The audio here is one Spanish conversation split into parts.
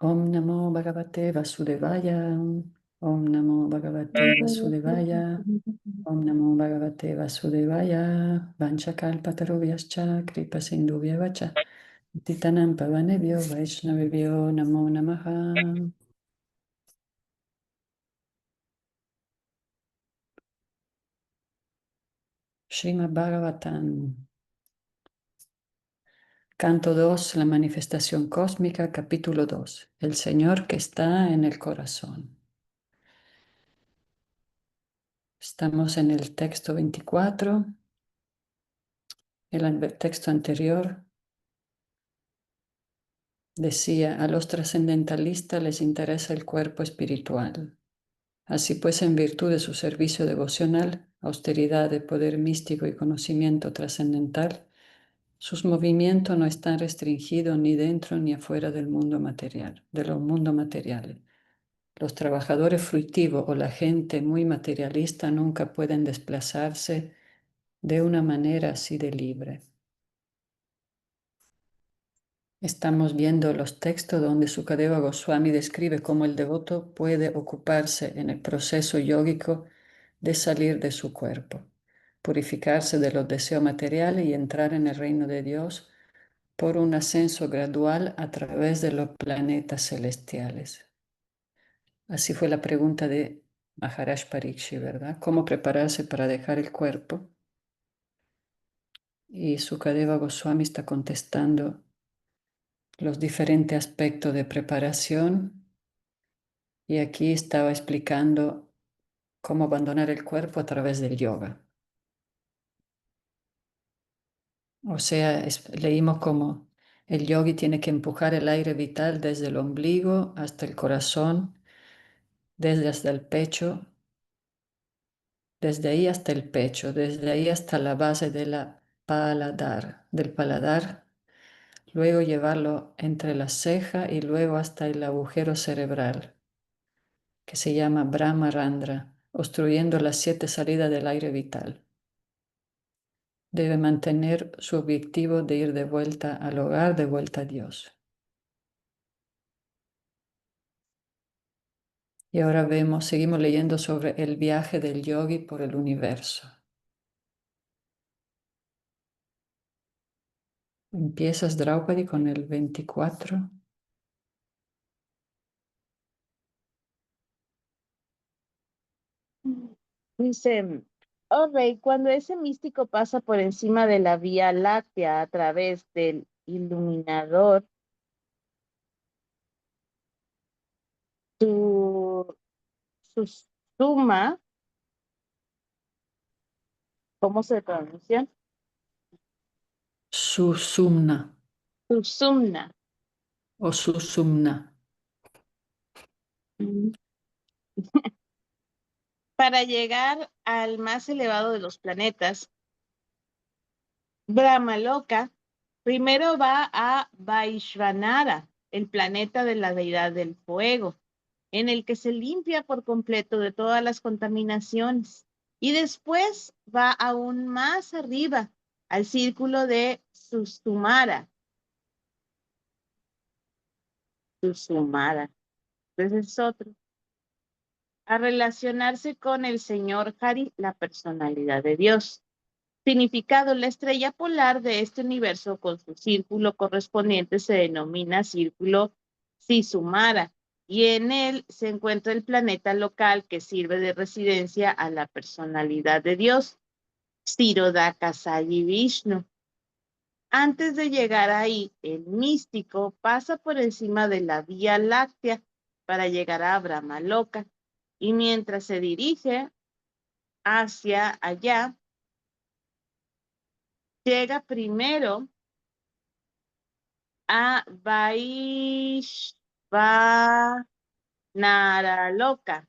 Om Namo Bhagavate Vasudevaya. Om Namo Bhagavate Vasudevaya. Om Namo Bhagavate Vasudevaya. Vanchakalpatarubhyascha kripa sindhubhyavacha. Titanam pavanebhyo vaishnavebhyo namo namaha. Srimad Bhagavatam. Canto 2, la manifestación cósmica, capítulo 2. El Señor que está en el corazón. Estamos en el texto 24. El texto anterior decía, a los trascendentalistas les interesa el cuerpo espiritual. Así pues, en virtud de su servicio devocional, austeridad de poder místico y conocimiento trascendental, sus movimientos no están restringidos ni dentro ni afuera del mundo material, de los mundos materiales. Los trabajadores fructivos o la gente muy materialista nunca pueden desplazarse de una manera así de libre. Estamos viendo los textos donde Sukadeva Goswami describe cómo el devoto puede ocuparse en el proceso yógico de salir de su cuerpo, purificarse de los deseos materiales y entrar en el reino de Dios por un ascenso gradual a través de los planetas celestiales. Así fue la pregunta de Maharaj Parikshit, ¿verdad? ¿Cómo prepararse para dejar el cuerpo? Y Sukadeva Goswami está contestando los diferentes aspectos de preparación y aquí estaba explicando cómo abandonar el cuerpo a través del yoga. O sea, leímos cómo el yogi tiene que empujar el aire vital desde el ombligo hasta el corazón, desde hasta el pecho, desde ahí hasta el pecho, desde ahí hasta la base de del paladar, luego llevarlo entre la ceja y luego hasta el agujero cerebral, que se llama Brahmarandra, obstruyendo las 7 salidas del aire vital. Debe mantener su objetivo de ir de vuelta al hogar, de vuelta a Dios. Y ahora seguimos leyendo sobre el viaje del yogi por el universo. Empiezas, Draupadi, con el 24. Dice, oh rey, cuando ese místico pasa por encima de la Vía Láctea a través del iluminador, su suma, ¿cómo se pronuncia? Susumna Susumna. o Susumna. Para llegar al más elevado de los planetas, Brahmaloka primero va a Vaishvanara, el planeta de la deidad del fuego, en el que se limpia por completo de todas las contaminaciones. Y después va aún más arriba, al círculo de Susumara. Susumara. Entonces es otro. A relacionarse con el Señor Hari, la personalidad de Dios. Significado: la estrella polar de este universo con su círculo correspondiente se denomina círculo Sisumara y en él se encuentra el planeta local que sirve de residencia a la personalidad de Dios, Ksirodakasayi Vishnu. Antes de llegar ahí, el místico pasa por encima de la Vía Láctea para llegar a Brahmaloka y mientras se dirige hacia allá, llega primero a Vaishvanaraloka.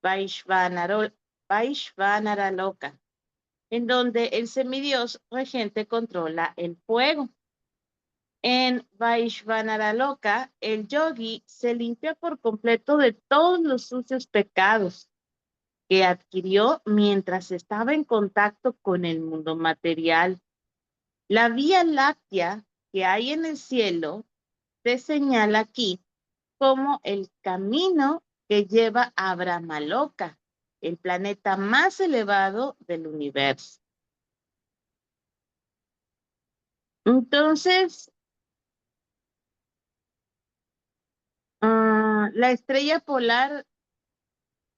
Vaishvanaraloka, en donde el semidios regente controla el fuego. En Vaishvanaraloka, el yogi se limpia por completo de todos los sucios pecados que adquirió mientras estaba en contacto con el mundo material. La Vía Láctea que hay en el cielo se señala aquí como el camino que lleva a Brahmaloka, el planeta más elevado del universo. Entonces, la estrella polar,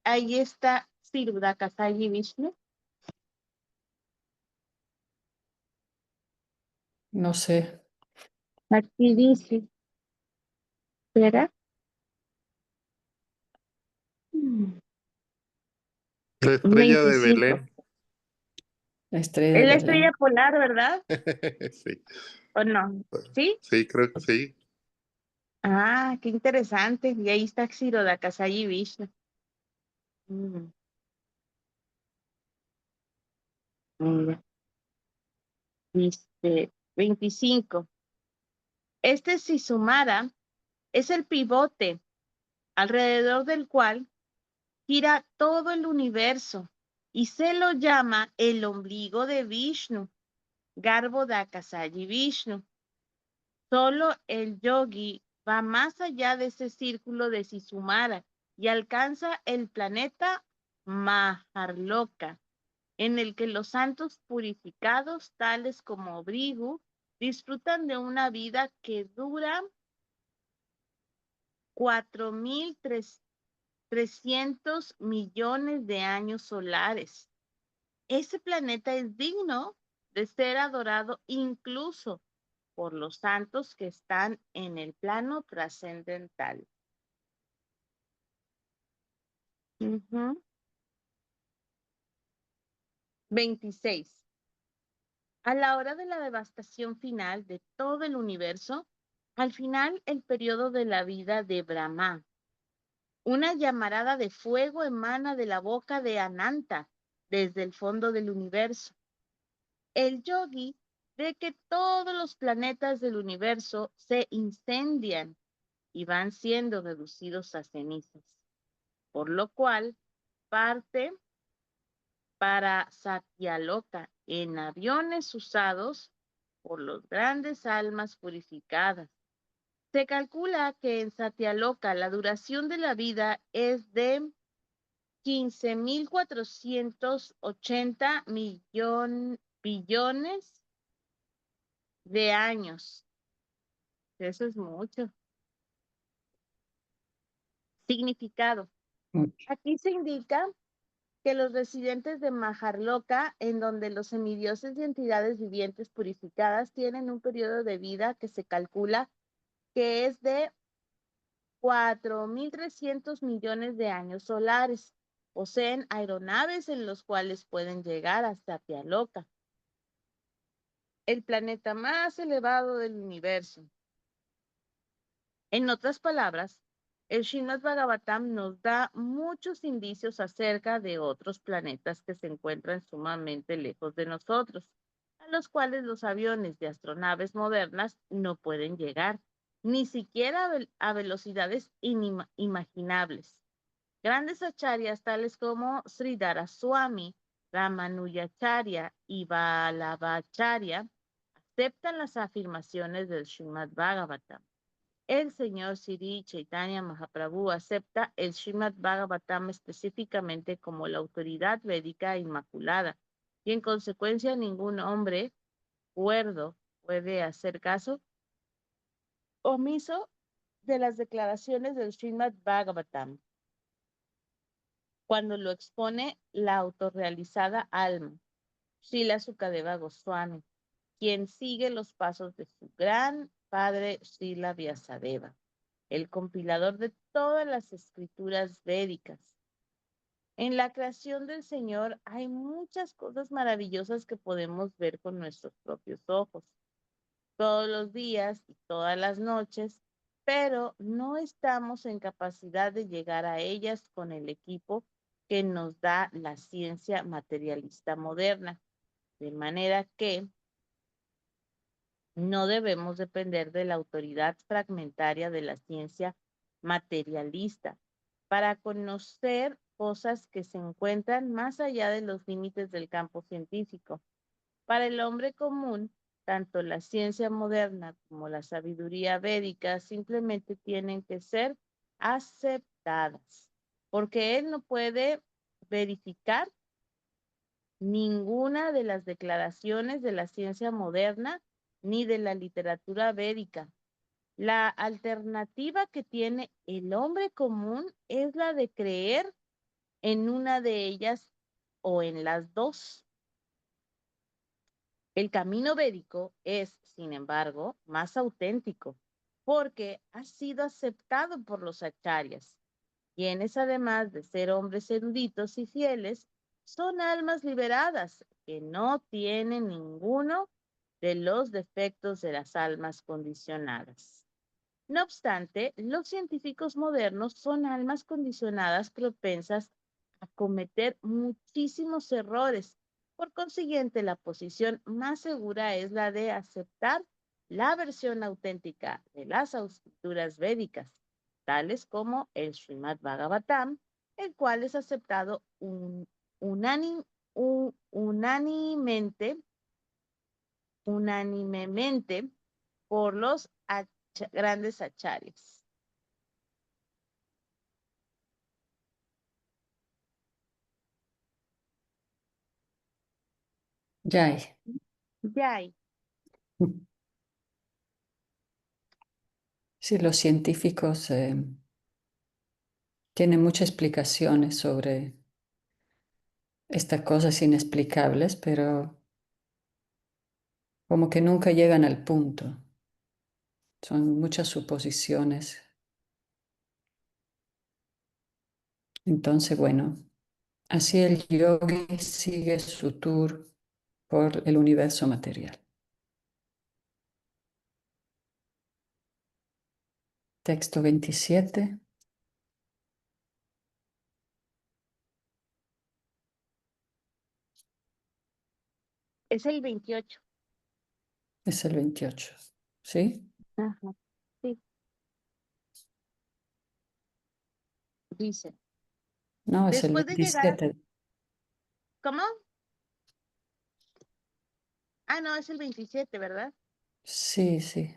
ahí está Siddhartha Vishnu. No sé. Aquí dice, ¿espera? La estrella de 25. Belén. La estrella Es de la estrella Belén. polar, ¿verdad? Sí, ¿O no? ¿Sí? sí, creo que sí. Ah, qué interesante. Y ahí está Xiroda Vishnu. Mm, mira, dice 25. Este Sisumara es el pivote alrededor del cual gira todo el universo y se lo llama el ombligo de Vishnu, Garbhodakasayi Vishnu. Solo el yogi va más allá de ese círculo de Sisumara y alcanza el planeta Maharloka, en el que los santos purificados, tales como Brigu, disfrutan de una vida que dura 4.300 millones de años solares. Ese planeta es digno de ser adorado incluso por los santos que están en el plano trascendental. 26. A la hora de la devastación final de todo el universo, al final el periodo de la vida de Brahma, una llamarada de fuego emana de la boca de Ananta desde el fondo del universo. El yogi ve que todos los planetas del universo se incendian y van siendo reducidos a cenizas, por lo cual parte para Satyaloka en aviones usados por los grandes almas purificadas. Se calcula que en Satyaloka la duración de la vida es de 15.480 billones de años. Eso es mucho. Significado. Aquí se indica que los residentes de Maharloka, en donde los semidioses y entidades vivientes purificadas tienen un periodo de vida que se calcula que es de 4.300 millones de años solares. Poseen aeronaves en los cuales pueden llegar hasta Satyaloka, el planeta más elevado del universo. En otras palabras, el Srimad Bhagavatam nos da muchos indicios acerca de otros planetas que se encuentran sumamente lejos de nosotros, a los cuales los aviones de astronaves modernas no pueden llegar, ni siquiera a velocidades inimaginables. Grandes acharyas tales como Sridhara Swami, Ramanujacharya y Vallabhacharya aceptan las afirmaciones del Srimad Bhagavatam. El señor Sri Chaitanya Mahaprabhu acepta el Srimad Bhagavatam específicamente como la autoridad védica inmaculada y en consecuencia ningún hombre cuerdo puede hacer caso omiso de las declaraciones del Srimad Bhagavatam cuando lo expone la autorrealizada alma, Srila Sukadeva Goswami, quien sigue los pasos de su gran padre Srila Vyasadeva, el compilador de todas las escrituras védicas. En la creación del Señor hay muchas cosas maravillosas que podemos ver con nuestros propios ojos, todos los días y todas las noches, pero no estamos en capacidad de llegar a ellas con el equipo que nos da la ciencia materialista moderna, de manera que no debemos depender de la autoridad fragmentaria de la ciencia materialista para conocer cosas que se encuentran más allá de los límites del campo científico. Para el hombre común, tanto la ciencia moderna como la sabiduría védica simplemente tienen que ser aceptadas, porque él no puede verificar ninguna de las declaraciones de la ciencia moderna ni de la literatura védica. La alternativa que tiene el hombre común es la de creer en una de ellas o en las dos. El camino védico es, sin embargo, más auténtico porque ha sido aceptado por los acharyas, quienes además de ser hombres eruditos y fieles, son almas liberadas que no tienen ninguno de los defectos de las almas condicionadas. No obstante, los científicos modernos son almas condicionadas propensas a cometer muchísimos errores. Por consiguiente, la posición más segura es la de aceptar la versión auténtica de las escrituras védicas, tales como el Srimad Bhagavatam, el cual es aceptado unánimemente por los grandes acharyas. Jai. Yay. Sí, los científicos tienen muchas explicaciones sobre estas cosas inexplicables, pero como que nunca llegan al punto. Son muchas suposiciones. Entonces, bueno, así el yogi sigue su tour por el universo material. Texto 27. Es el 28. Es el 28. ¿Sí? Ajá. Sí. Dice, No, es el después de llegar a... 27. ¿Cómo? Ah, no, es el 27, ¿verdad? Sí, sí.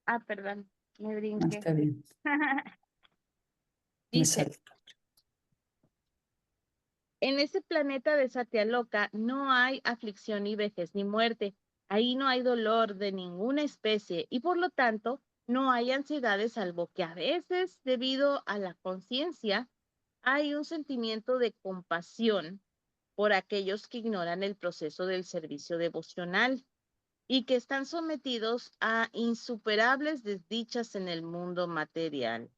Ah, perdón, me No, brinqué. está bien. Me Dice, salto. en ese planeta de Satyaloka no hay aflicción ni vejez ni muerte. Ahí no hay dolor de ninguna especie y por lo tanto no hay ansiedades, salvo que a veces, debido a la conciencia, hay un sentimiento de compasión por aquellos que ignoran el proceso del servicio devocional y que están sometidos a insuperables desdichas en el mundo material.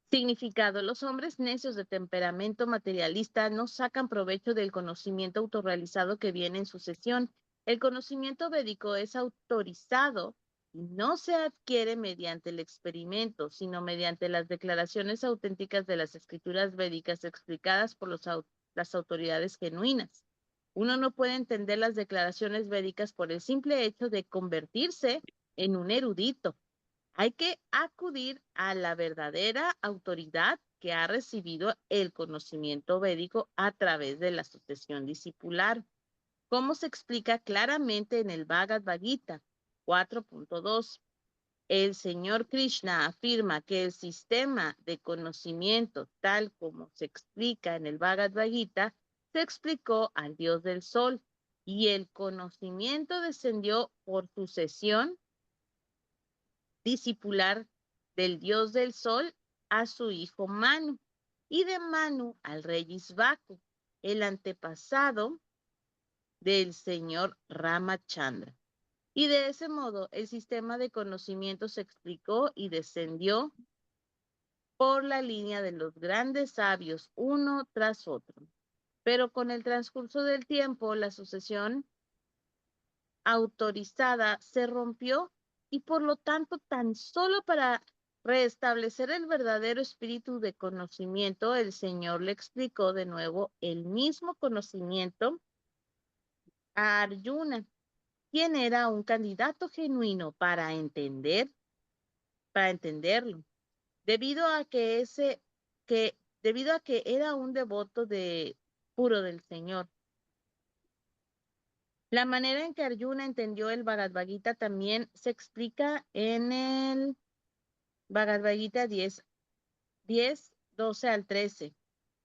Significado: los hombres necios de temperamento materialista no sacan provecho del conocimiento autorrealizado que viene en sucesión. El conocimiento védico es autorizado y no se adquiere mediante el experimento, sino mediante las declaraciones auténticas de las escrituras védicas explicadas por las autoridades genuinas. Uno no puede entender las declaraciones védicas por el simple hecho de convertirse en un erudito. Hay que acudir a la verdadera autoridad que ha recibido el conocimiento védico a través de la sucesión discipular, como se explica claramente en el Bhagavad Gita 4.2. El Señor Krishna afirma que el sistema de conocimiento, tal como se explica en el Bhagavad Gita, se explicó al Dios del Sol, y el conocimiento descendió por sucesión discipular del Dios del Sol a su hijo Manu, y de Manu al rey Isvaku, el antepasado del señor Ramachandra. Y de ese modo el sistema de conocimiento se explicó y descendió por la línea de los grandes sabios, uno tras otro. Pero con el transcurso del tiempo, la sucesión autorizada se rompió y por lo tanto tan solo para restablecer el verdadero espíritu de conocimiento, el Señor le explicó de nuevo el mismo conocimiento a Arjuna, quien era un candidato genuino para entenderlo, debido a debido a que era un devoto puro del Señor. La manera en que Arjuna entendió el Bhagavad Gita también se explica en el Bhagavad Gita 10, 12 al 13.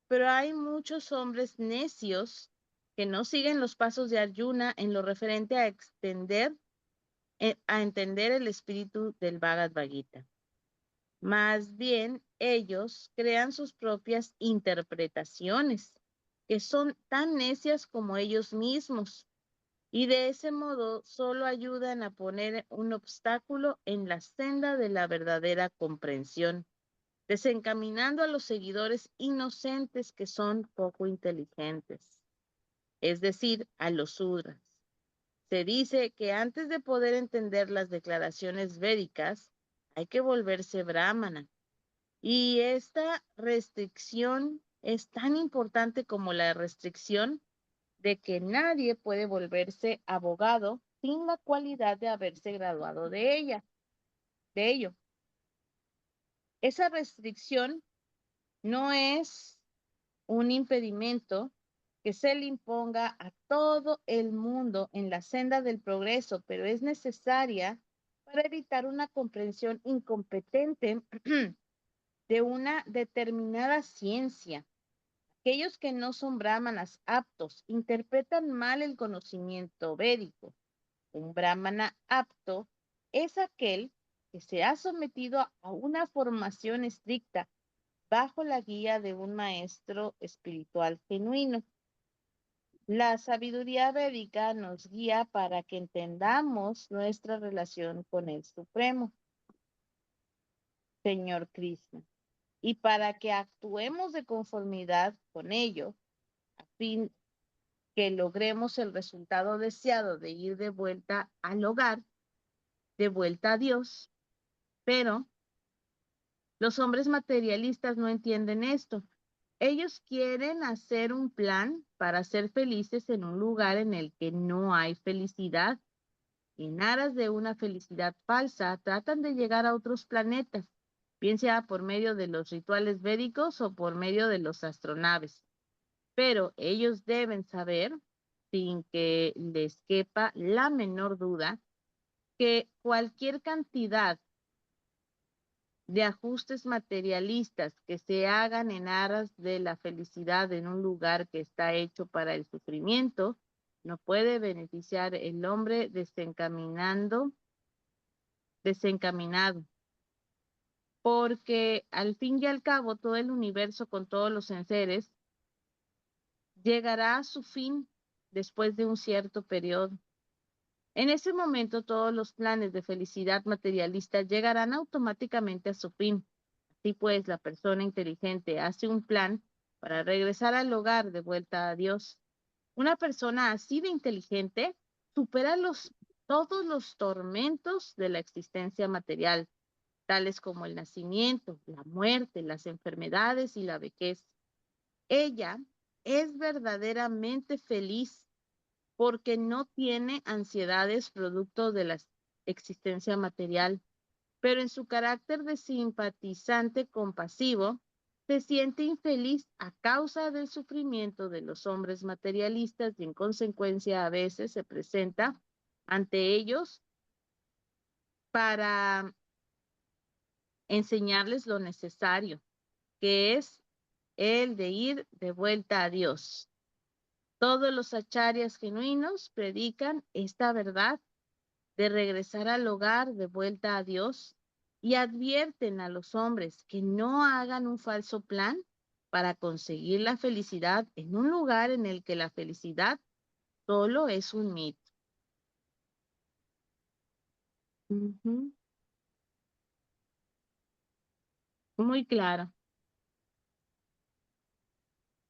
Pero hay muchos hombres necios que no siguen los pasos de Arjuna en lo referente a entender el espíritu del Bhagavad Gita. Más bien, ellos crean sus propias interpretaciones, que son tan necias como ellos mismos, y de ese modo solo ayudan a poner un obstáculo en la senda de la verdadera comprensión, desencaminando a los seguidores inocentes que son poco inteligentes, es decir, a los sudras. Se dice que antes de poder entender las declaraciones védicas, hay que volverse brahmana. Y esta restricción es tan importante como la restricción de que nadie puede volverse abogado sin la cualidad de haberse graduado de ello. Esa restricción no es un impedimento que se le imponga a todo el mundo en la senda del progreso, pero es necesaria para evitar una comprensión incompetente de una determinada ciencia. Aquellos que no son brahmanas aptos interpretan mal el conocimiento védico. Un brahmana apto es aquel que se ha sometido a una formación estricta bajo la guía de un maestro espiritual genuino. La sabiduría védica nos guía para que entendamos nuestra relación con el Supremo, Señor Krishna, y para que actuemos de conformidad con ello, a fin que logremos el resultado deseado de ir de vuelta al hogar, de vuelta a Dios. Pero los hombres materialistas no entienden esto. Ellos quieren hacer un plan para ser felices en un lugar en el que no hay felicidad. En aras de una felicidad falsa, tratan de llegar a otros planetas, bien sea por medio de los rituales védicos o por medio de los astronaves. Pero ellos deben saber, sin que les quepa la menor duda, que cualquier cantidad de ajustes materialistas que se hagan en aras de la felicidad en un lugar que está hecho para el sufrimiento, no puede beneficiar el hombre desencaminado, porque al fin y al cabo todo el universo con todos los enseres llegará a su fin después de un cierto periodo. En ese momento todos los planes de felicidad materialista llegarán automáticamente a su fin. Así pues, la persona inteligente hace un plan para regresar al hogar de vuelta a Dios. Una persona así de inteligente supera todos los tormentos de la existencia material, tales como el nacimiento, la muerte, las enfermedades y la vejez. Ella es verdaderamente feliz porque no tiene ansiedades producto de la existencia material, pero en su carácter de simpatizante compasivo, se siente infeliz a causa del sufrimiento de los hombres materialistas y en consecuencia a veces se presenta ante ellos para enseñarles lo necesario, que es el de ir de vuelta a Dios. Todos los acharyas genuinos predican esta verdad de regresar al hogar de vuelta a Dios y advierten a los hombres que no hagan un falso plan para conseguir la felicidad en un lugar en el que la felicidad solo es un mito. Ujú. Muy claro.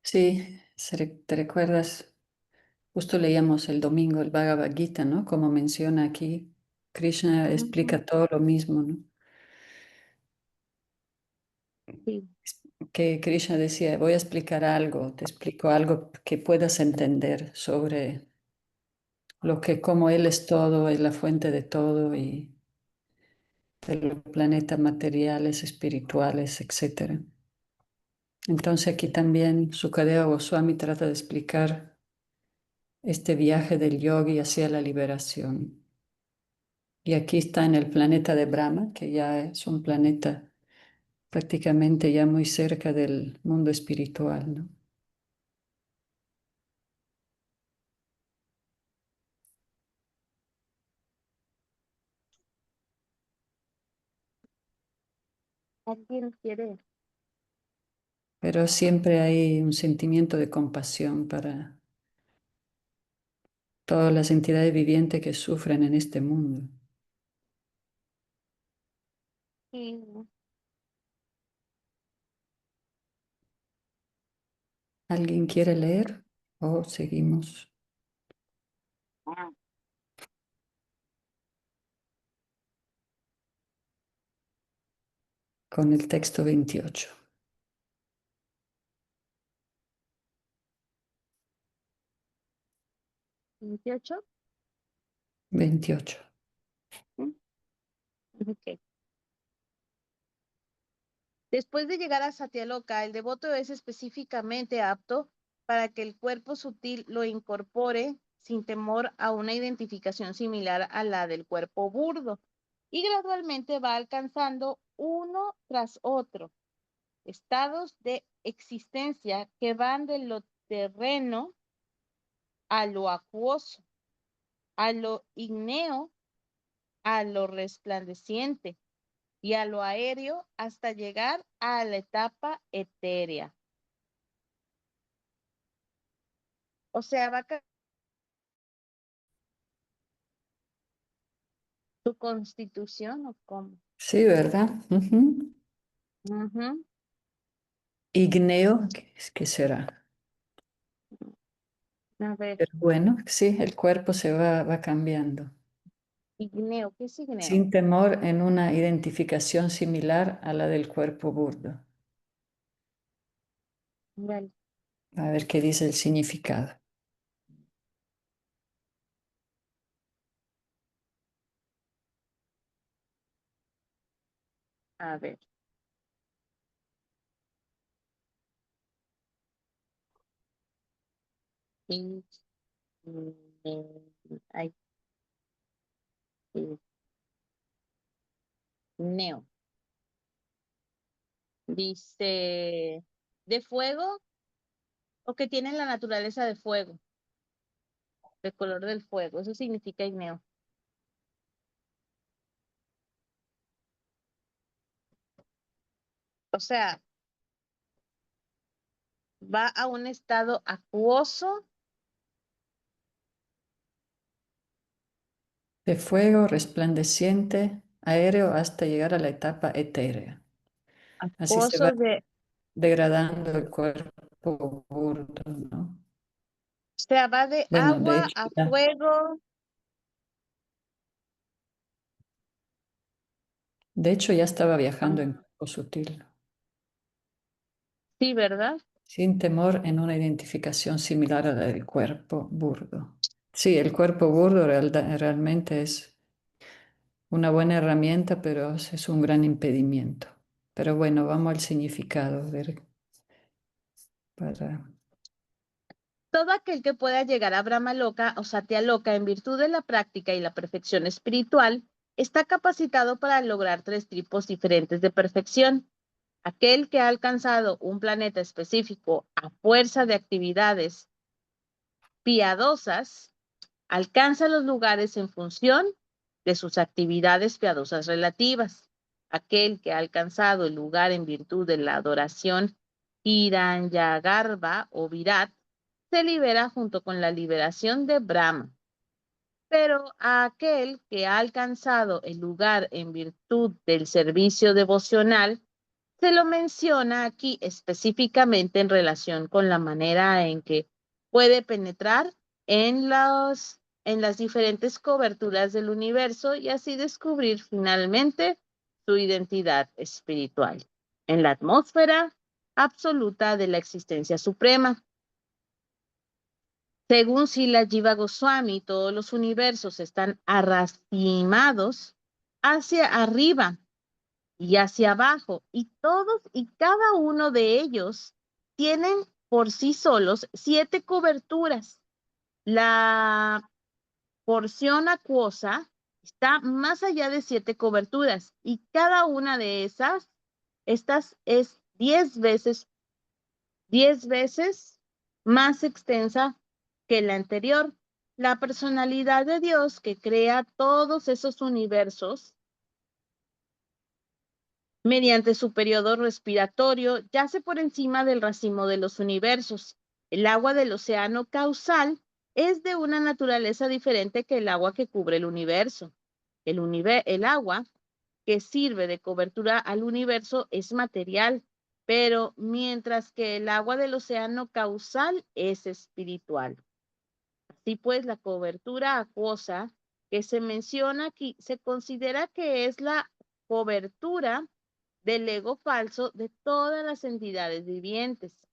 Sí, te recuerdas, justo leíamos el domingo el Bhagavad Gita, ¿no? Como menciona aquí, Krishna Ujú. explica todo lo mismo, ¿no? Sí. Que Krishna decía, voy a explicar algo, te explico algo que puedas entender sobre lo que como Él es todo, es la fuente de todo y de los planetas materiales, espirituales, etcétera. Entonces aquí también Sukadeva Goswami trata de explicar este viaje del yogi hacia la liberación. Y aquí está en el planeta de Brahma, que ya es un planeta prácticamente ya muy cerca del mundo espiritual, ¿no? ¿Alguien quiere? Pero siempre hay un sentimiento de compasión para todas las entidades vivientes que sufren en este mundo. Sí. ¿Alguien quiere leer o seguimos Ah, con el texto 28? 28. 28. ¿Mm? Ok. Después de llegar a Satyaloka, el devoto es específicamente apto para que el cuerpo sutil lo incorpore sin temor a una identificación similar a la del cuerpo burdo y gradualmente va alcanzando uno tras otro estados de existencia que van de lo terreno a lo acuoso, a lo ígneo, a lo resplandeciente y a lo aéreo hasta llegar a la etapa etérea. O sea, va a tu constitución o cómo. Sí, ¿verdad? Ujú. Ujú. Igneo, ¿qué será? A ver, Pero bueno, sí, el cuerpo se va cambiando, igneo, ¿qué es igneo? sin temor en una identificación similar a la del cuerpo burdo. Vale. A ver qué dice el significado. A ver. I- Ay, igneo. Dice, de fuego o que tienen la naturaleza de fuego, de color del fuego. Eso significa igneo. O sea, va a un estado acuoso, De fuego resplandeciente, aéreo hasta llegar a la etapa etérea. Así se va acuoso de, degradando el cuerpo burdo, ¿no? o sea, va de Bueno, agua a fuego. de hecho ya estaba Ah, viajando en cuerpo sutil, sí, ¿verdad? sin temor en una identificación similar a la del cuerpo burdo. Sí, el cuerpo burdo realmente es una buena herramienta, pero es un gran impedimento. Pero bueno, vamos al significado, a ver, para... Todo aquel que pueda llegar a Brahmaloka o Satyaloka en virtud de la práctica y la perfección espiritual está capacitado para lograr tres tipos diferentes de perfección. Aquel que ha alcanzado un planeta específico a fuerza de actividades piadosas alcanza los lugares en función de sus actividades piadosas relativas. Aquel que ha alcanzado el lugar en virtud de la adoración Hiranyagarbha o Virat se libera junto con la liberación de Brahma. Pero a aquel que ha alcanzado el lugar en virtud del servicio devocional, se lo menciona aquí específicamente en relación con la manera en que puede penetrar en las diferentes coberturas del universo y así descubrir finalmente su identidad espiritual en la atmósfera absoluta de la existencia suprema. Según Srila Jiva Goswami, todos los universos están arracimados hacia arriba y hacia abajo, y todos y cada uno de ellos tienen por sí solos 7 coberturas, La porción acuosa está más allá de 7 coberturas y cada una de estas es 10 veces más extensa que la anterior. La personalidad de Dios que crea todos esos universos mediante su periodo respiratorio yace por encima del racimo de los universos. El agua del océano causal es de una naturaleza diferente que el agua que cubre el universo. El agua que sirve de cobertura al universo es material, pero mientras que el agua del océano causal es espiritual. Así pues, la cobertura acuosa que se menciona aquí se considera que es la cobertura del ego falso de todas las entidades vivientes.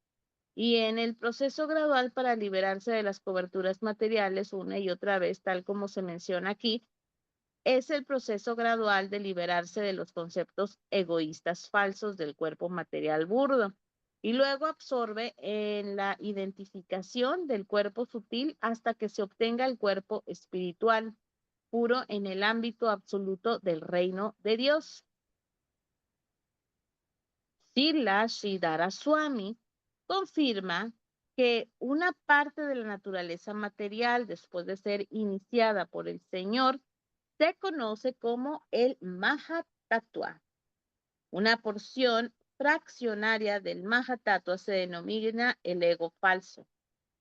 Y en el proceso gradual para liberarse de las coberturas materiales una y otra vez, tal como se menciona aquí, es el proceso gradual de liberarse de los conceptos egoístas falsos del cuerpo material burdo y luego absorbe en la identificación del cuerpo sutil hasta que se obtenga el cuerpo espiritual puro en el ámbito absoluto del reino de Dios. Srila Sridhara Swami confirma que una parte de la naturaleza material, después de ser iniciada por el Señor, se conoce como el Mahatattva. Una porción fraccionaria del Mahatattva se denomina el ego falso.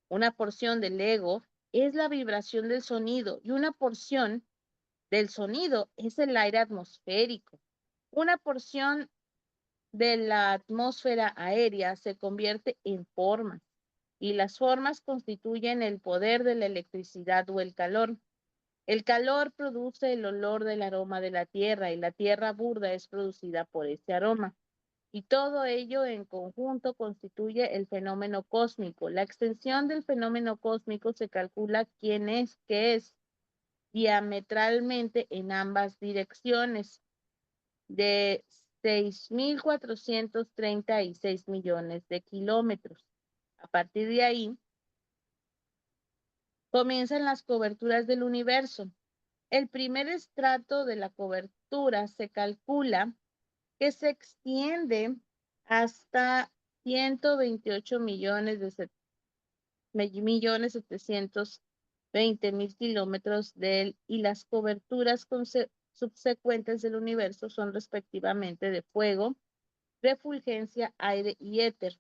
Una porción del ego es la vibración del sonido y una porción del sonido es el aire atmosférico. Una porción de la atmósfera aérea se convierte en formas y las formas constituyen el poder de la electricidad o el calor. El calor produce el olor del aroma de la tierra y la tierra burda es producida por ese aroma. Y todo ello en conjunto constituye el fenómeno cósmico. La extensión del fenómeno cósmico se calcula que es diametralmente en ambas direcciones de 6.436 millones de kilómetros. A partir de ahí, comienzan las coberturas del universo. El primer estrato de la cobertura se calcula que se extiende hasta 128 millones de 720.000 kilómetros y las coberturas subsecuentes del universo son respectivamente de fuego, refulgencia, aire y éter,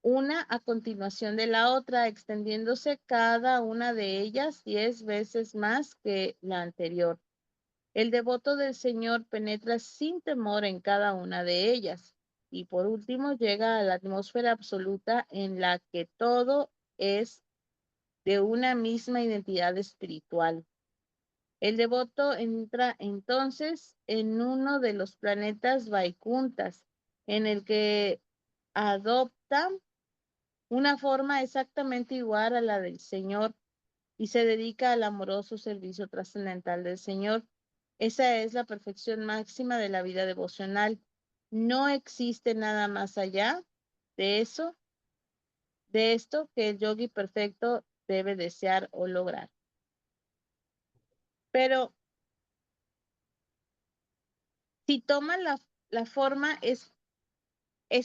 una a continuación de la otra, extendiéndose cada una de ellas 10 veces más que la anterior. El devoto del Señor penetra sin temor en cada una de ellas y por último llega a la atmósfera absoluta en la que todo es de una misma identidad espiritual. El devoto entra entonces en uno de los planetas Vaikunthas, en el que adopta una forma exactamente igual a la del Señor y se dedica al amoroso servicio trascendental del Señor. Esa es la perfección máxima de la vida devocional. No existe nada más allá de eso, de esto que el yogi perfecto debe desear o lograr. Pero si toma la forma, es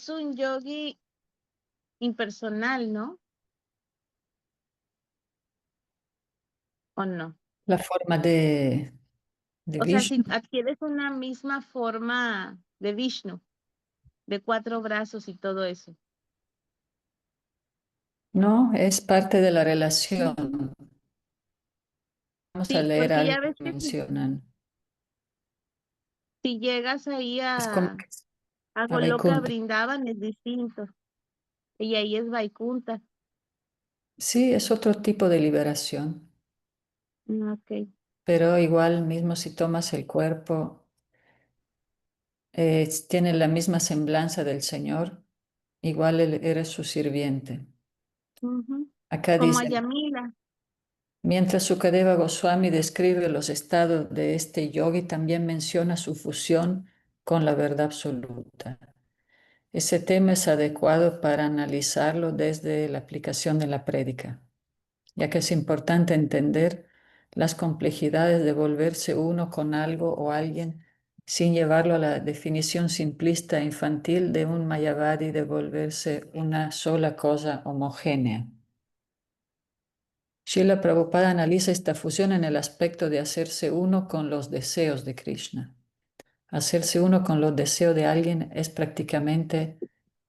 un yogi impersonal, ¿no? ¿O no? La forma de O sea, si Vishnu, adquieres una misma forma de Vishnu, de 4 brazos y todo eso. ¿no? Es parte de la Ujú. relación. Vamos a Sí, leer porque algo ya ves que que mencionan. si llegas ahí Es como que a a Goloka Vaikunta. Brindavan es distinto. Y ahí es Vaikunta. Sí, es otro tipo de liberación, Ok. pero igual mismo si tomas el cuerpo, tiene la misma semblanza del Señor, igual eres su sirviente. Ujú. Acá Como dice, Ayamila. mientras Sukadeva Goswami describe los estados de este yogi, también menciona su fusión con la verdad absoluta. Ese tema es adecuado para analizarlo desde la aplicación de la prédica. ya que es importante entender las complejidades de volverse uno con algo o alguien sin llevarlo a la definición simplista e infantil de un mayavadi de volverse una sola cosa homogénea. Srila Prabhupada analiza esta fusión en el aspecto de hacerse uno con los deseos de Krishna. Hacerse uno con los deseos de alguien es prácticamente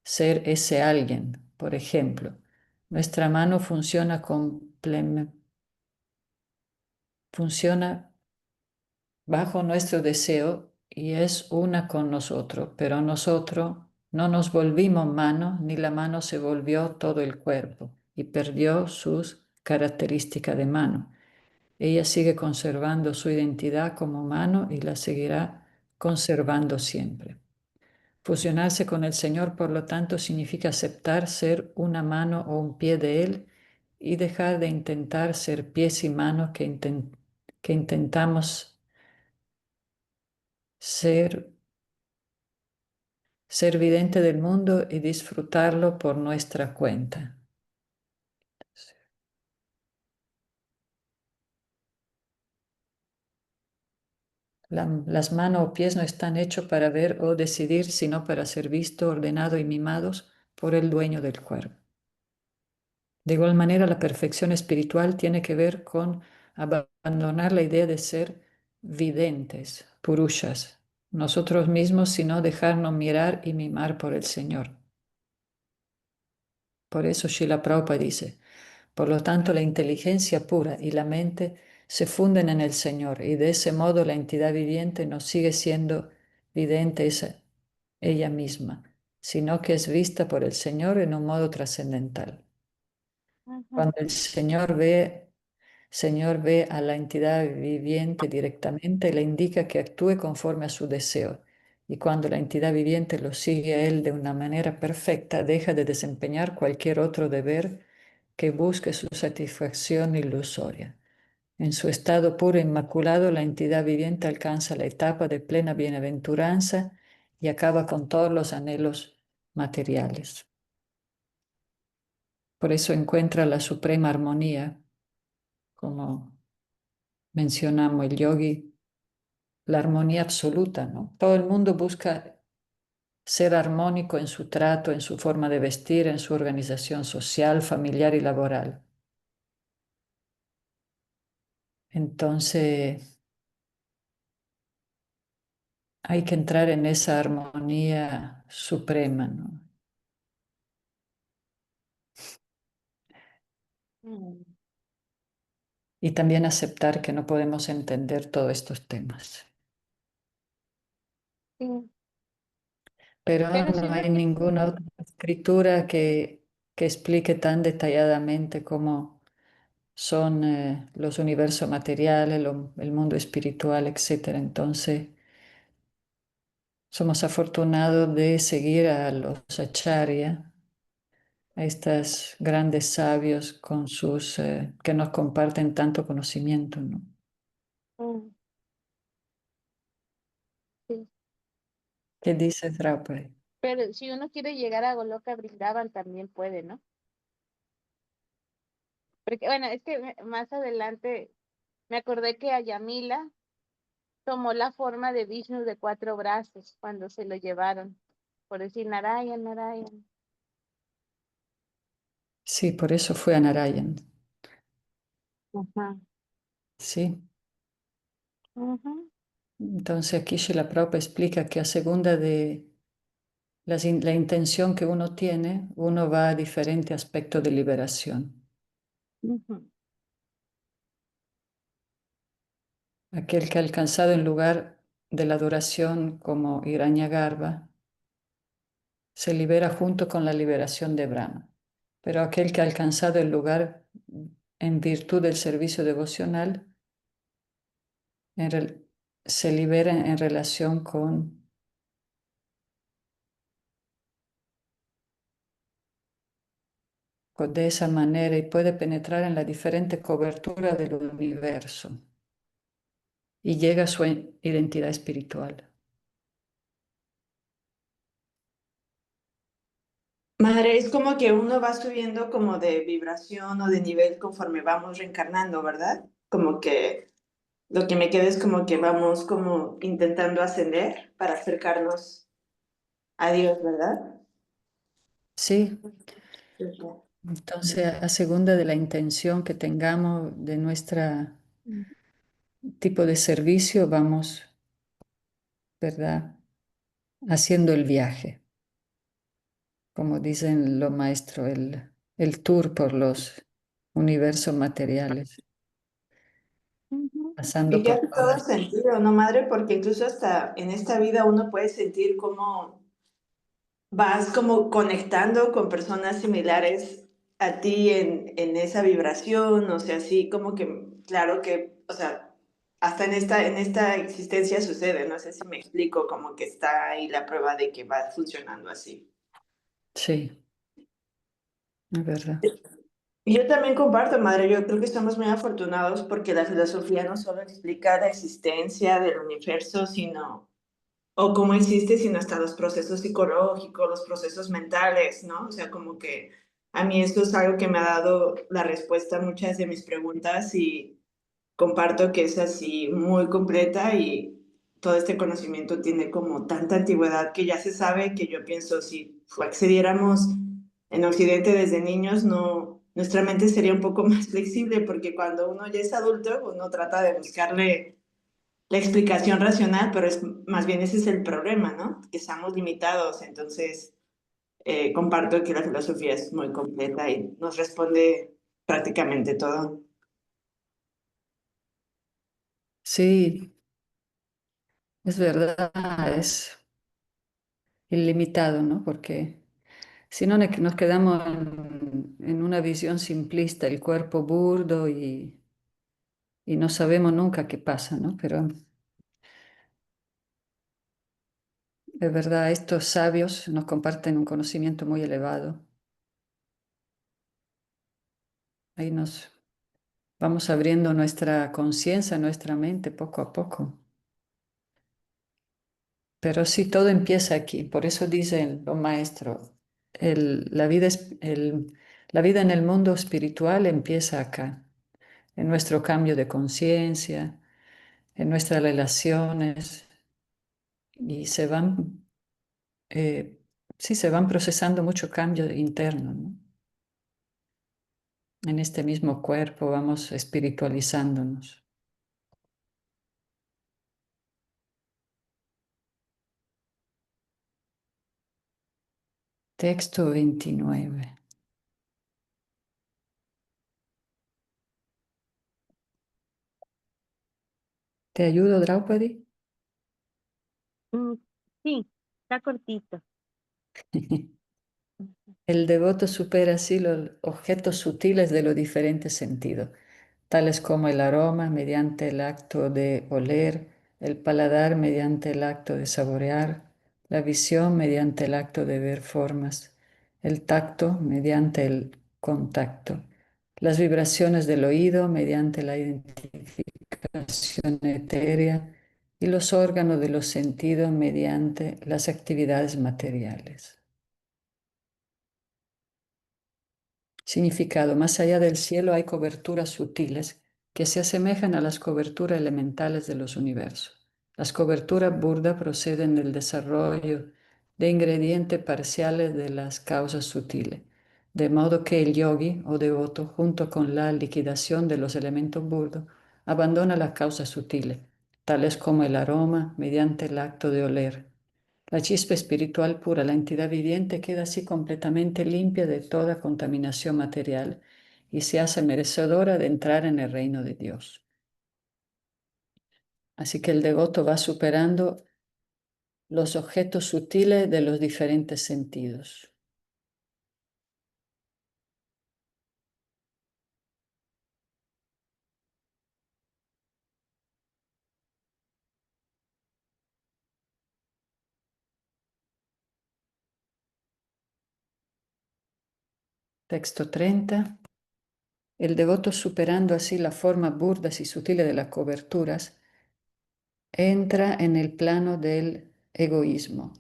ser ese alguien. Por ejemplo, nuestra mano funciona bajo nuestro deseo y es una con nosotros, pero nosotros no nos volvimos mano, ni la mano se volvió todo el cuerpo y perdió sus características de mano. Ella sigue conservando su identidad como mano y la seguirá conservando siempre. Fusionarse con el Señor, por lo tanto, significa aceptar ser una mano o un pie de Él y dejar de intentar ser pies y manos que intentamos ser, ser vidente del mundo y disfrutarlo por nuestra cuenta. Las manos o pies no están hechos para ver o decidir, sino para ser visto, ordenado y mimados por el dueño del cuerpo. De igual manera, la perfección espiritual tiene que ver con abandonar la idea de ser videntes, purushas, nosotros mismos, sino dejarnos mirar y mimar por el Señor. Por eso Srila Prabhupada dice, por lo tanto, la inteligencia pura y la mente se funden en el Señor y de ese modo la entidad viviente no sigue siendo vidente ella misma, sino que es vista por el Señor en un modo trascendental. Ujú, Cuando el Señor ve a la entidad viviente directamente, le indica que actúe conforme a su deseo. Y cuando la entidad viviente lo sigue a él de una manera perfecta, deja de desempeñar cualquier otro deber que busque su satisfacción ilusoria. En su estado puro e inmaculado, la entidad viviente alcanza la etapa de plena bienaventuranza y acaba con todos los anhelos materiales. Por eso encuentra la suprema armonía, como mencionamos el yogi, la armonía absoluta, ¿no? Todo el mundo busca ser armónico en su trato, en su forma de vestir, en su organización social, familiar y laboral. Entonces, hay que entrar en esa armonía suprema, ¿no? mm, Y también aceptar que no podemos entender todos estos temas. sí. Pero Pero si no uno hay quiere, ninguna otra escritura que explique tan detalladamente cómo son los universos materiales, el mundo espiritual, etc. Entonces, somos afortunados de seguir a los acharya, a estos grandes sabios con que nos comparten tanto conocimiento, ¿no? mm, sí. ¿Qué dices, Draupadi? Pero si uno quiere llegar a Goloka Brindavan también puede, ¿no? Porque, bueno, es que más adelante me acordé que Ayamila tomó la forma de Vishnu de 4 brazos cuando se lo llevaron, por decir Narayan, Narayan. Sí, por eso fue a Narayan. Ajá, Sí. ajá, Entonces aquí Srila Prabhupada explica que a segunda de la intención que uno tiene, uno va a diferente aspecto de liberación. ajá, Aquel que ha alcanzado en lugar de la adoración como Hiranyagarbha se libera junto con la liberación de Brahma. Pero aquel que ha alcanzado el lugar en virtud del servicio devocional en se libera en relación de esa manera y puede penetrar en la diferente cobertura del universo y llega a su identidad espiritual. Madre, es como que uno va subiendo como de vibración o de nivel conforme vamos reencarnando, ¿verdad? Como que lo que me queda es como que vamos como intentando ascender para acercarnos a Dios, ¿verdad? Sí, Ujú. entonces a segunda de la intención que tengamos de nuestro tipo de servicio, vamos, ¿verdad? Haciendo el viaje, como dicen los maestros, el tour por los universos materiales, Ujú. pasando Y que por hace todo todas. sentido, ¿no, madre? Porque incluso hasta en esta vida uno puede sentir cómo vas como conectando con personas similares a ti en esa vibración, o sea, así como que, claro que, o sea, hasta en esta existencia sucede, no sé si me explico, como que está ahí la prueba de que va funcionando así. Sí, es verdad. Yo también comparto, madre, yo creo que estamos muy afortunados porque la filosofía no solo explica la existencia del universo, sino o cómo existe, sino hasta los procesos psicológicos, los procesos mentales, ¿no? O sea, como que a mí esto es algo que me ha dado la respuesta a muchas de mis preguntas y comparto que es así muy completa y todo este conocimiento tiene como tanta antigüedad que ya se sabe que yo pienso si accediéramos en Occidente desde niños, no, nuestra mente sería un poco más flexible porque cuando uno ya es adulto, uno trata de buscarle la explicación racional, pero es más bien ese es el problema, ¿no? Que estamos limitados, entonces comparto que la filosofía es muy completa y nos responde prácticamente todo. Sí, es verdad, es ilimitado, ¿no? Porque si no nos quedamos en una visión simplista, el cuerpo burdo y no sabemos nunca qué pasa, ¿no? Pero es verdad, estos sabios nos comparten un conocimiento muy elevado. Ahí nos vamos abriendo nuestra conciencia, nuestra mente poco a poco. Pero sí, todo empieza aquí. Por eso dicen los maestros, la vida en el mundo espiritual empieza acá, en nuestro cambio de conciencia, en nuestras relaciones, y eh, sí, se van procesando mucho cambio interno, ¿no? En este mismo cuerpo vamos espiritualizándonos. Texto 29. ¿Te ayudo, Draupadi? Mm, sí, está cortito. El devoto supera así los objetos sutiles de los diferentes sentidos, tales como el aroma mediante el acto de oler, el paladar mediante el acto de saborear, la visión mediante el acto de ver formas, el tacto mediante el contacto, las vibraciones del oído mediante la identificación etérea y los órganos de los sentidos mediante las actividades materiales. Significado: más allá del cielo hay coberturas sutiles que se asemejan a las coberturas elementales de los universos. Las coberturas burdas proceden del desarrollo de ingredientes parciales de las causas sutiles, de modo que el yogi o devoto, junto con la liquidación de los elementos burdos, abandona las causas sutiles, tales como el aroma mediante el acto de oler. La chispa espiritual pura, la entidad viviente, queda así completamente limpia de toda contaminación material y se hace merecedora de entrar en el reino de Dios. Así que el devoto va superando los objetos sutiles de los diferentes sentidos. Texto 30. El devoto, superando así las formas burdas y sutiles de las coberturas, entra en el plano del egoísmo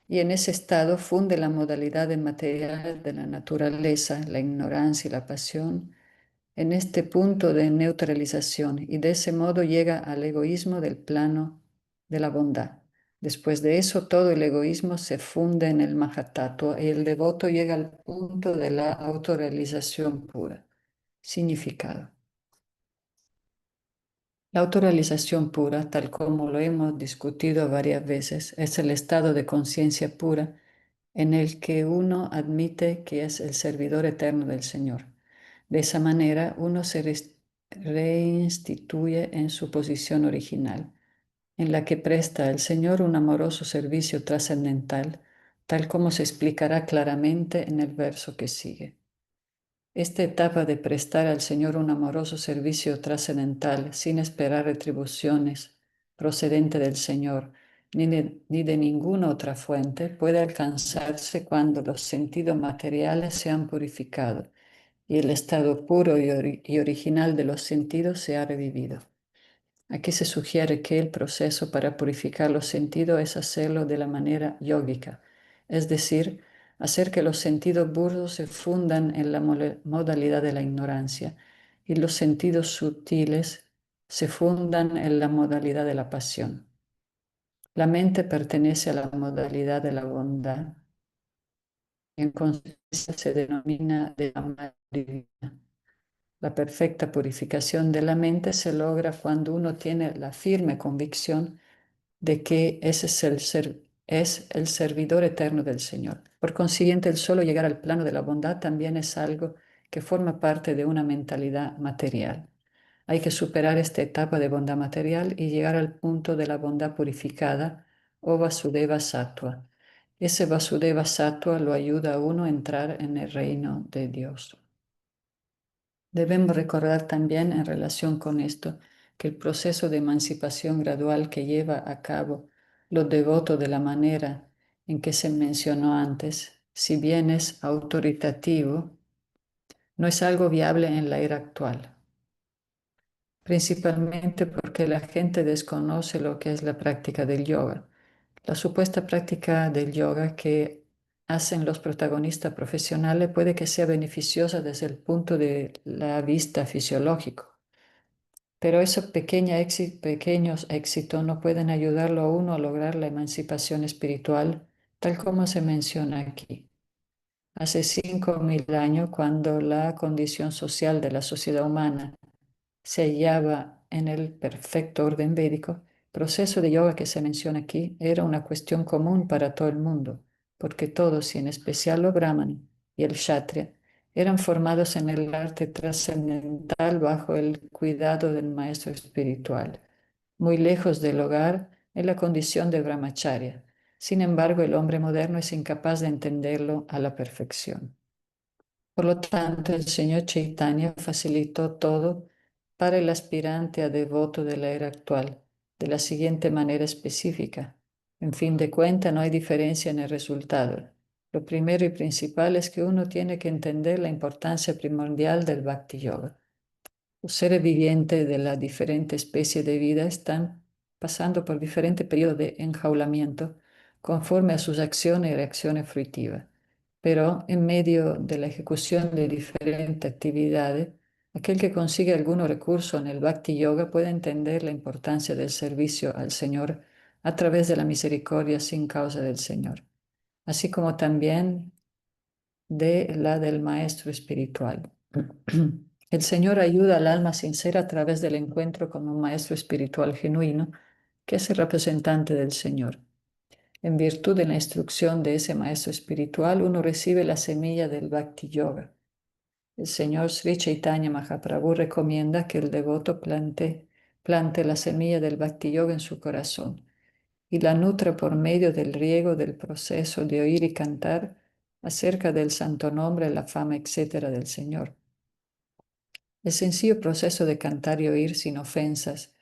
y en ese estado funde la modalidad material de la naturaleza, la ignorancia y la pasión en este punto de neutralización y de ese modo llega al egoísmo del plano de la bondad. Después de eso, todo el egoísmo se funde en el Mahatattva y el devoto llega al punto de la autorrealización pura. Significado. La autorrealización pura, tal como lo hemos discutido varias veces, es el estado de conciencia pura en el que uno admite que es el servidor eterno del Señor. De esa manera, uno se reinstituye en su posición original, en la que presta al Señor un amoroso servicio trascendental, tal como se explicará claramente en el verso que sigue. Esta etapa de prestar al Señor un amoroso servicio trascendental sin esperar retribuciones procedente del Señor ni de ninguna otra fuente puede alcanzarse cuando los sentidos materiales se han purificado y el estado puro y original de los sentidos se ha revivido. Aquí se sugiere que el proceso para purificar los sentidos es hacerlo de la manera yógica, es decir, hacer que los sentidos burdos se fundan en la modalidad de la ignorancia y los sentidos sutiles se fundan en la modalidad de la pasión. La mente pertenece a la modalidad de la bondad y en consecuencia se denomina de la madre divina. La perfecta purificación de la mente se logra cuando uno tiene la firme convicción de que ese es el servidor eterno del Señor. Por consiguiente, el solo llegar al plano de la bondad también es algo que forma parte de una mentalidad material. Hay que superar esta etapa de bondad material y llegar al punto de la bondad purificada o Vasudeva Sattva. Ese Vasudeva Sattva lo ayuda a uno a entrar en el reino de Dios. Debemos recordar también en relación con esto que el proceso de emancipación gradual que lleva a cabo los devotos de la manera en que se mencionó antes, si bien es autoritativo, no es algo viable en la era actual, principalmente porque la gente desconoce lo que es la práctica del yoga. La supuesta práctica del yoga que hacen los protagonistas profesionales puede que sea beneficiosa desde el punto de la vista fisiológico, pero esos pequeños éxitos no pueden ayudarlo a uno a lograr la emancipación espiritual, tal como se menciona aquí. Hace 5.000 años, cuando la condición social de la sociedad humana se hallaba en el perfecto orden védico, el proceso de yoga que se menciona aquí era una cuestión común para todo el mundo, porque todos, y en especial los brahmanes y el kshatriya, eran formados en el arte trascendental bajo el cuidado del maestro espiritual, muy lejos del hogar en la condición de brahmacharya. Sin embargo, el hombre moderno es incapaz de entenderlo a la perfección. Por lo tanto, el señor Chaitanya facilitó todo para el aspirante a devoto de la era actual, de la siguiente manera específica. En fin de cuentas, no hay diferencia en el resultado. Lo primero y principal es que uno tiene que entender la importancia primordial del Bhakti Yoga. Los seres vivientes de las diferentes especies de vida están pasando por diferentes periodos de enjaulamiento conforme a sus acciones y reacciones fruitivas. Pero en medio de la ejecución de diferentes actividades, aquel que consigue algún recurso en el Bhakti Yoga puede entender la importancia del servicio al Señor a través de la misericordia sin causa del Señor, así como también de la del Maestro espiritual. El Señor ayuda al alma sincera a través del encuentro con un Maestro espiritual genuino, que es el representante del Señor. En virtud de la instrucción de ese Maestro espiritual, uno recibe la semilla del Bhakti Yoga. El Señor Sri Chaitanya Mahaprabhu recomienda que el devoto plante la semilla del Bhakti Yoga en su corazón y la nutra por medio del riego del proceso de oír y cantar acerca del santo nombre, la fama, etcétera, del Señor. El sencillo proceso de cantar y oír sin ofensas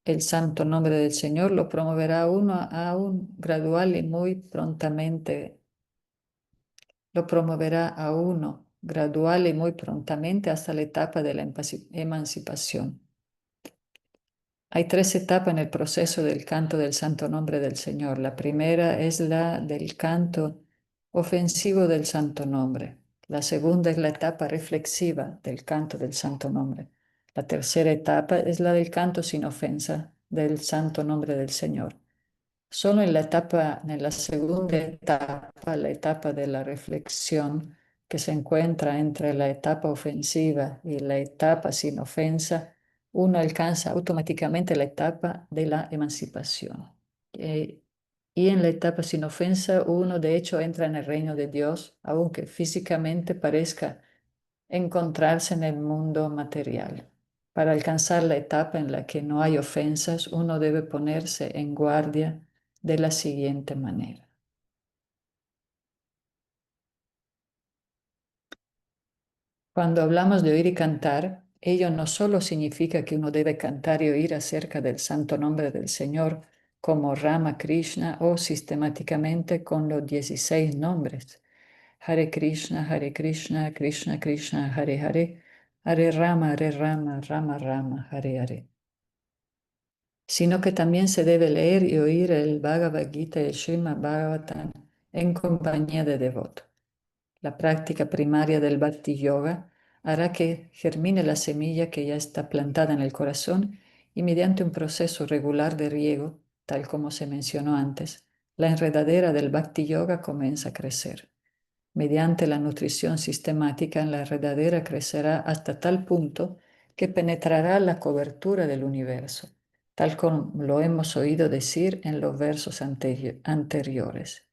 el santo nombre del Señor lo promoverá a uno a un gradual y muy prontamente, lo promoverá a uno gradual y muy prontamente hasta la etapa de la emancipación. Hay 3 etapas en el proceso del canto del santo nombre del Señor. La primera es la del canto ofensivo del santo nombre. La segunda es la etapa reflexiva del canto del santo nombre. La tercera etapa es la del canto sin ofensa del santo nombre del Señor. Solo en la segunda etapa, la etapa de la reflexión, que se encuentra entre la etapa ofensiva y la etapa sin ofensa, uno alcanza automáticamente la etapa de la emancipación. Y en la etapa sin ofensa, uno de hecho entra en el reino de Dios, aunque físicamente parezca encontrarse en el mundo material. Para alcanzar la etapa en la que no hay ofensas, uno debe ponerse en guardia de la siguiente manera. Cuando hablamos de oír y cantar, ello no solo significa que uno debe cantar y oír acerca del santo nombre del Señor como Rama Krishna o sistemáticamente con los 16 nombres. Hare Krishna, Krishna, Krishna, Hare Hare, Hare Rama, Rama Rama, Hare Hare. Sino que también se debe leer y oír el Bhagavad Gita y el Srimad Bhagavatam en compañía de devotos. La práctica primaria del Bhakti Yoga hará que germine la semilla que ya está plantada en el corazón y mediante un proceso regular de riego, tal como se mencionó antes, la enredadera del Bhakti Yoga comienza a crecer. Mediante la nutrición sistemática, la enredadera crecerá hasta tal punto que penetrará la cobertura del universo, tal como lo hemos oído decir en los versos anteriores.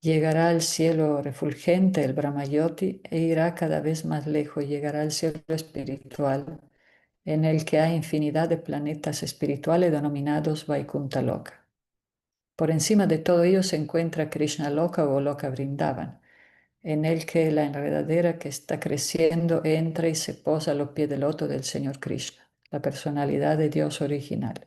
Llegará al cielo refulgente el Brahmayoti e irá cada vez más lejos, llegará al cielo espiritual, en el que hay infinidad de planetas espirituales denominados Vaikuntha Loka. Por encima de todo ello se encuentra Krishna Loka o Loka Vrindavan, en el que la enredadera que está creciendo entra y se posa a los pies del loto del Señor Krishna, la personalidad de Dios original.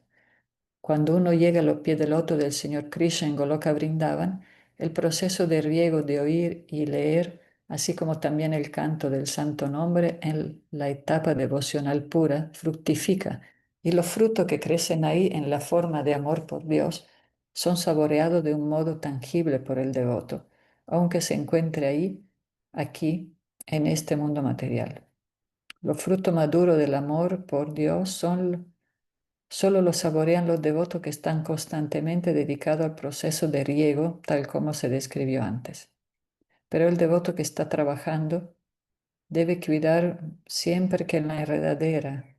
Cuando uno llega a los pies del loto del Señor Krishna en Goloka Vrindavan, el proceso de riego de oír y leer, así como también el canto del santo nombre en la etapa devocional pura, fructifica, y los frutos que crecen ahí en la forma de amor por Dios son saboreados de un modo tangible por el devoto, aunque se encuentre ahí, aquí, en este mundo material. Los frutos maduros del amor por Dios solo lo saborean los devotos que están constantemente dedicados al proceso de riego, tal como se describió antes. Pero el devoto que está trabajando debe cuidar siempre que la enredadera,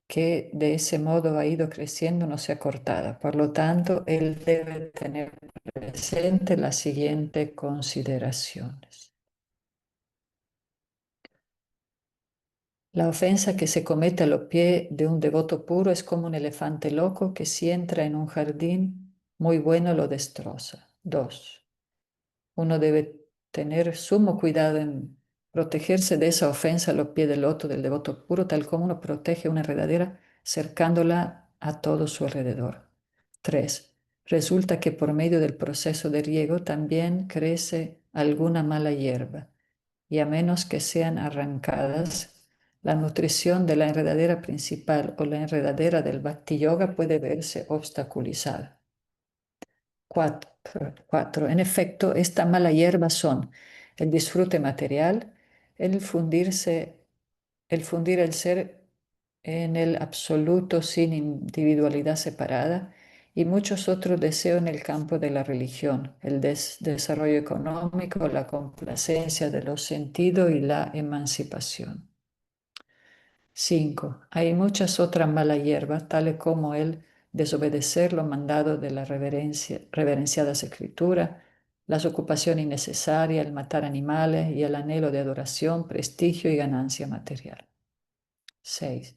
que de ese modo ha ido creciendo, no sea cortada. Por lo tanto, él debe tener presente las siguientes consideraciones. La ofensa que se comete a los pies de un devoto puro es como un elefante loco que si entra en un jardín muy bueno lo destroza. 2. Uno debe tener sumo cuidado en protegerse de esa ofensa a los pies del loto del devoto puro, tal como uno protege una enredadera cercándola a todo su alrededor. 3. Resulta que por medio del proceso de riego también crece alguna mala hierba y a menos que sean arrancadas, la nutrición de la enredadera principal o la enredadera del Bhakti Yoga puede verse obstaculizada. 4. En efecto, esta mala hierba son el disfrute material, el fundirse, el fundir el ser en el absoluto sin individualidad separada y muchos otros deseos en el campo de la religión, el desarrollo económico, la complacencia de los sentidos y la emancipación. 5. Hay muchas otras malas hierbas, tales como el desobedecer los mandados de la reverenciadas escrituras, las ocupaciones innecesarias, el matar animales y el anhelo de adoración, prestigio y ganancia material. 6.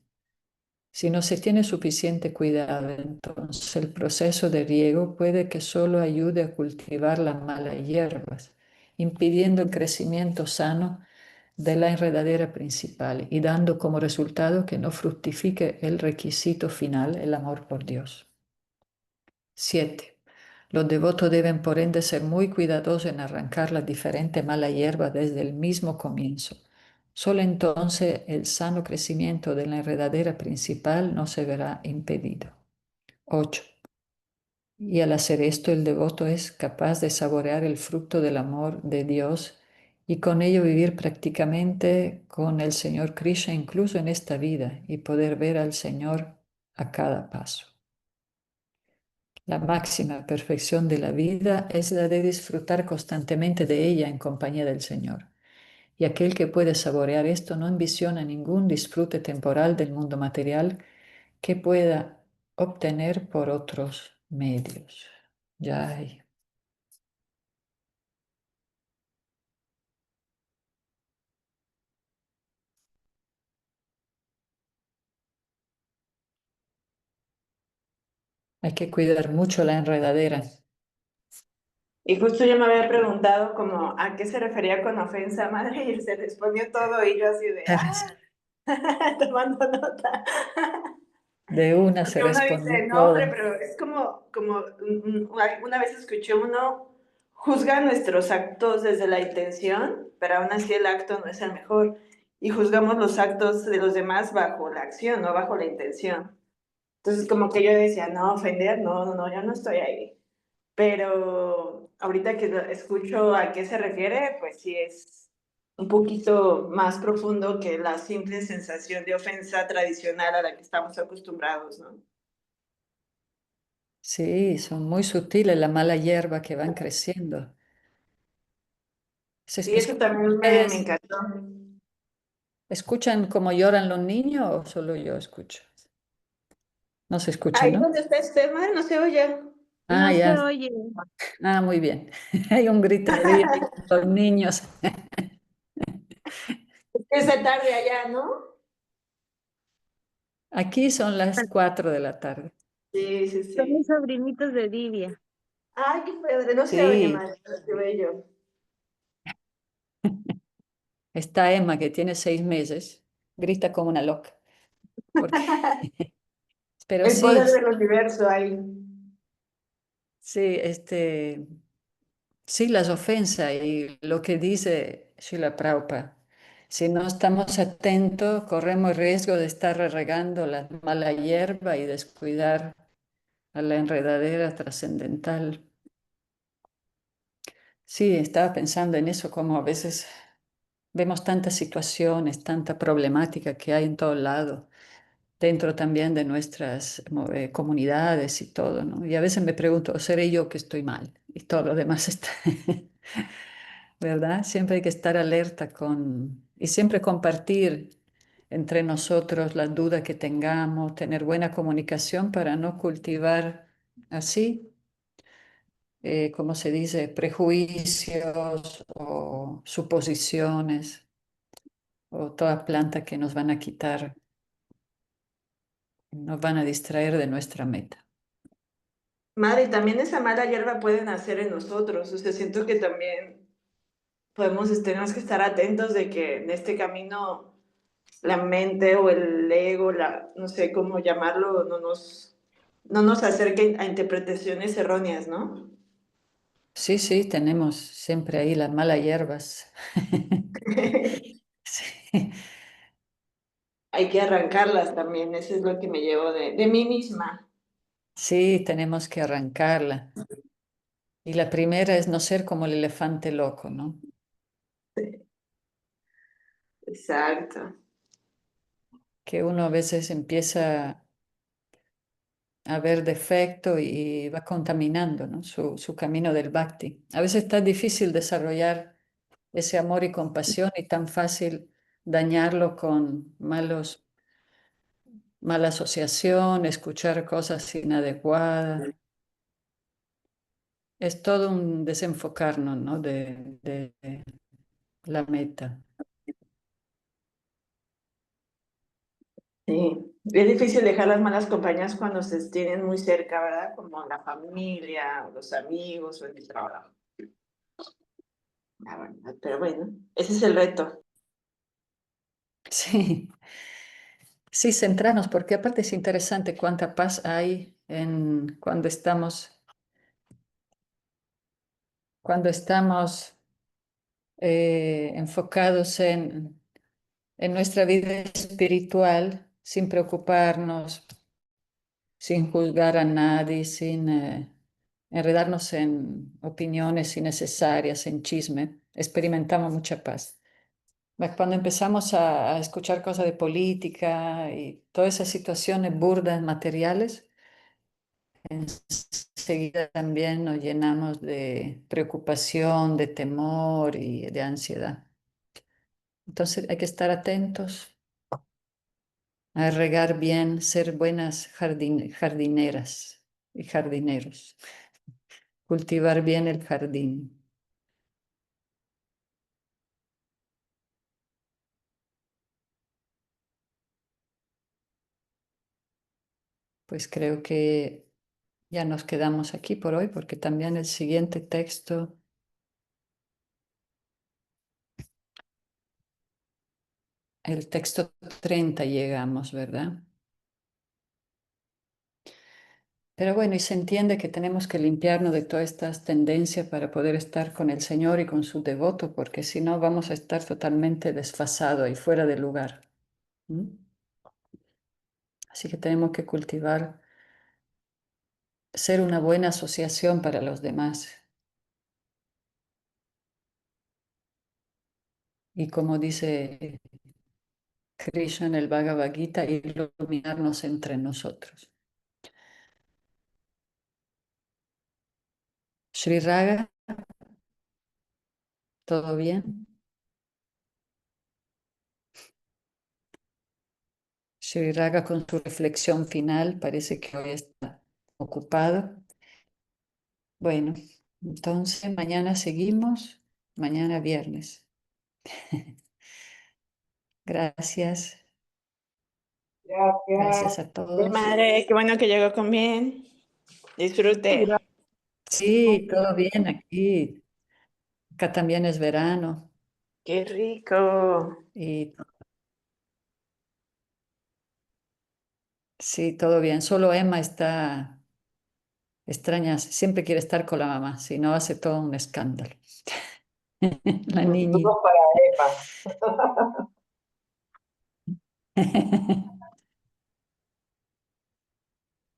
Si no se tiene suficiente cuidado, entonces el proceso de riego puede que solo ayude a cultivar las malas hierbas, impidiendo el crecimiento sano de la enredadera principal y dando como resultado que no fructifique el requisito final, el amor por Dios. 7. Los devotos deben por ende ser muy cuidadosos en arrancar las diferentes malas hierbas desde el mismo comienzo. Solo entonces el sano crecimiento de la enredadera principal no se verá impedido. 8. Y al hacer esto, el devoto es capaz de saborear el fruto del amor de Dios y con ello vivir prácticamente con el Señor Krishna incluso en esta vida y poder ver al Señor a cada paso. La máxima perfección de la vida es la de disfrutar constantemente de ella en compañía del Señor. Y aquel que puede saborear esto no ambiciona ningún disfrute temporal del mundo material que pueda obtener por otros medios. Ya hay que cuidar mucho la enredadera. Y justo yo me había preguntado como a qué se refería con ofensa, madre, y se respondió todo y yo así de, tomando nota. De una se Porque uno respondió dice, no, hombre, todo. pero es como una vez escuché uno, juzga nuestros actos desde la intención, pero aún así el acto no es el mejor. Y juzgamos los actos de los demás bajo la acción, no bajo la intención. Entonces, como que yo decía, no, ofender, no, no, no, yo no estoy ahí. Pero ahorita que escucho a qué se refiere, pues sí es un poquito más profundo que la simple sensación de ofensa tradicional a la que estamos acostumbrados, ¿no? Sí, son muy sutiles la mala hierba que van creciendo. Sí, eso también me encantó. ¿Escuchan cómo lloran los niños o solo yo escucho? No se escucha, Ahí ¿no? donde está este mar, no se oye. Ah, No se ya. oye. Ah, muy bien. Hay un griterío ahí con los niños. Esa tarde allá, ¿no? Aquí son las 4 de la tarde. Sí, sí, Son mis sí. sobrinitos de Divia. Ay, qué padre, no se oye Sí, mal, qué bello. está Emma que tiene 6 meses, grita como una loca. Porque, pero El sí, poder del universo ahí. sí, sí, las ofensas y lo que dice Srila Prabhupada. Si no estamos atentos, corremos riesgo de estar regando la mala hierba y descuidar a la enredadera trascendental. Sí, estaba pensando en eso, como a veces vemos tantas situaciones, tanta problemática que hay en todo lado, dentro también de nuestras comunidades y todo, ¿no? Y a veces me pregunto, ¿seré yo que estoy mal? Y todo lo demás está, ¿verdad? Siempre hay que estar alerta y siempre compartir entre nosotros las dudas que tengamos, tener buena comunicación para no cultivar así, como se dice, prejuicios o suposiciones o toda planta que nos van a quitar, nos van a distraer de nuestra meta. Madre, y también esa mala hierba puede nacer en nosotros. O sea, siento que también tenemos que estar atentos de que en este camino la mente o el ego, no sé cómo llamarlo, no nos acerquen a interpretaciones erróneas, ¿no? Sí, sí, tenemos siempre ahí las malas hierbas. Sí, Hay que arrancarlas también, eso es lo que me llevo de mí misma. sí, tenemos que arrancarla. Y la primera es no ser como el elefante loco, ¿no? Exacto. Que uno a veces empieza a ver defecto y va contaminando, ¿no? Su camino del bhakti. A veces está difícil desarrollar ese amor y compasión y tan fácil dañarlo con mala asociación, escuchar cosas inadecuadas. Es todo un desenfocarnos, ¿no? de la meta. Sí, es difícil dejar las malas compañías cuando se tienen muy cerca, ¿verdad? Como la familia, o los amigos o el trabajo. Pero bueno, ese es el reto. Sí, sí, centrarnos, porque aparte es interesante cuánta paz hay cuando estamos enfocados en en nuestra vida espiritual, sin preocuparnos, sin juzgar a nadie, sin enredarnos en opiniones innecesarias, en chisme, experimentamos mucha paz. Cuando empezamos a escuchar cosas de política y todas esas situaciones burdas, materiales, enseguida también nos llenamos de preocupación, de temor y de ansiedad. Entonces hay que estar atentos a regar bien, ser buenas jardineras y jardineros, cultivar bien el jardín. Pues creo que ya nos quedamos aquí por hoy porque también el siguiente texto, el texto 30 llegamos, ¿verdad? Pero bueno, y se entiende que tenemos que limpiarnos de todas estas tendencias para poder estar con el Señor y con su devoto, porque si no vamos a estar totalmente desfasados y fuera de lugar. ¿Mm? Así que tenemos que cultivar, ser una buena asociación para los demás. Y como dice Krishna en el Bhagavad Gita, iluminarnos entre nosotros. Sri Raga, ¿todo bien? Sri Raga con su reflexión final, parece que hoy está ocupado. Bueno, entonces mañana seguimos, mañana viernes. Gracias, gracias Gracias. a Mi todos. madre, qué bueno que llegó con bien. Disfrute. Sí, todo bien aquí. Acá también es verano Qué rico. y sí, todo bien. Solo Emma está extraña, siempre quiere estar con la mamá, si no hace todo un escándalo. La niña. Saludos para Eva.